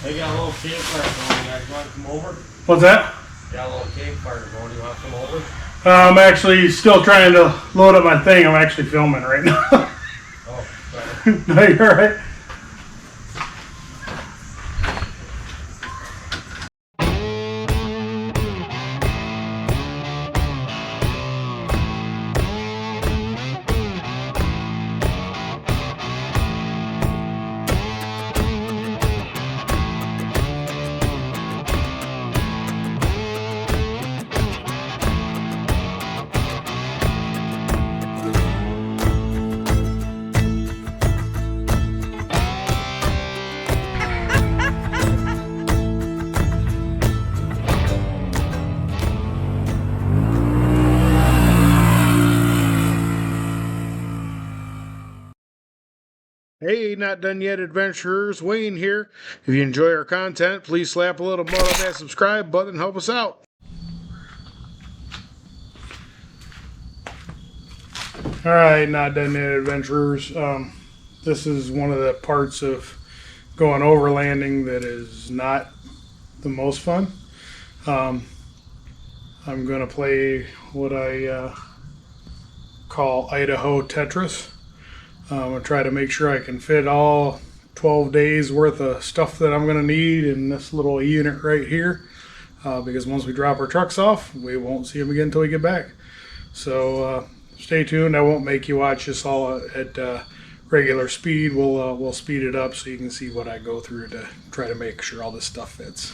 They got a little campfire going. You guys want to come over? What's that? Got a little campfire going. You want to come over? I'm actually still trying to load up my thing. I'm actually filming right now. Oh, sorry. No, you're right. Hey, not done yet, adventurers. Wayne here. If you enjoy our content, please slap a little mud on that subscribe button and help us out. Alright, not done yet, adventurers. This is one of the parts of going overlanding that is not the most fun. I'm going to play what I call Idaho Tetris. I'm going to try to make sure I can fit all 12 days worth of stuff that I'm going to need in this little unit right here. Because once we drop our trucks off, we won't see them again until we get back. So stay tuned. I won't make you watch this all at regular speed. We'll speed it up so you can see what I go through to try to make sure all this stuff fits.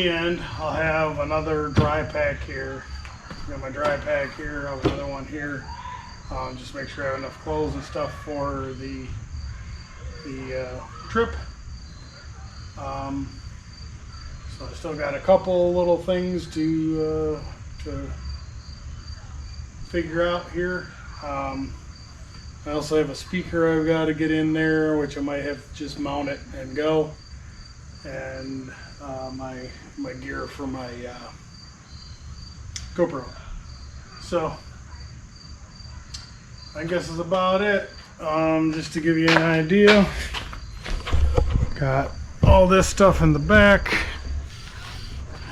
the end, I'll have another dry pack here. Got my dry pack here, I'll have another one here. Just make sure I have enough clothes and stuff for the trip. So I still got a couple little things to figure out here. I also have a speaker I've got to get in there, which I might have to just mount it and go. And my gear for my GoPro. So I guess is about it. Just to give you an idea, got all this stuff in the back.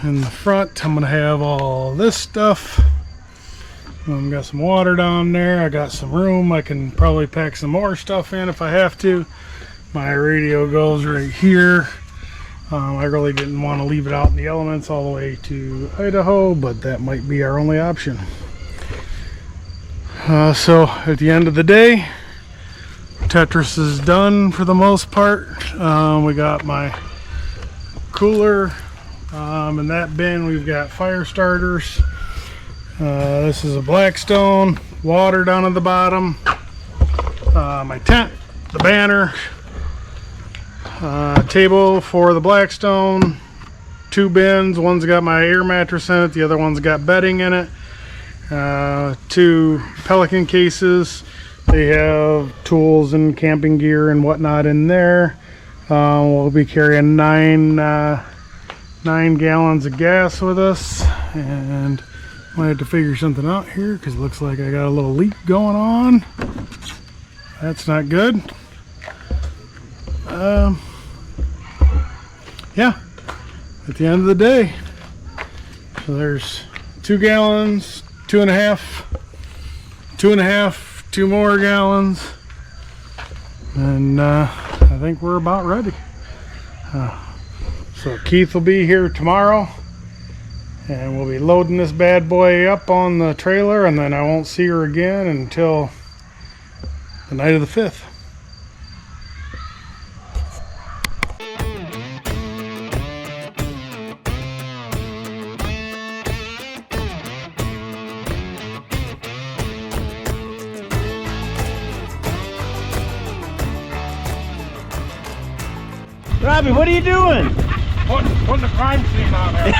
In the front, I'm gonna have all this stuff. Got some water down there. I got some room. I can probably pack some more stuff in if I have to. My radio goes right here. I really didn't want to leave it out in the elements all the way to Idaho, but that might be our only option. So at the end of the day, Tetris is done for the most part. We got my cooler. In that bin we've got fire starters. This is a Blackstone, water down at the bottom, my tent, the banner, table for the Blackstone, 2 bins. One's got my air mattress in it, the other one's got bedding in it, 2 Pelican cases. They have tools and camping gear and whatnot in there. We'll be carrying 9 gallons of gas with us, and might have to figure something out here because it looks like I got a little leak going on. That's not good. Yeah, at the end of the day, so there's 2 gallons, 2.5, 2.5, 2 more gallons, and I think we're about ready. So Keith will be here tomorrow, and we'll be loading this bad boy up on the trailer, and then I won't see her again until the night of the 5th. Robbie, what are you doing? Putting the crime scene on there.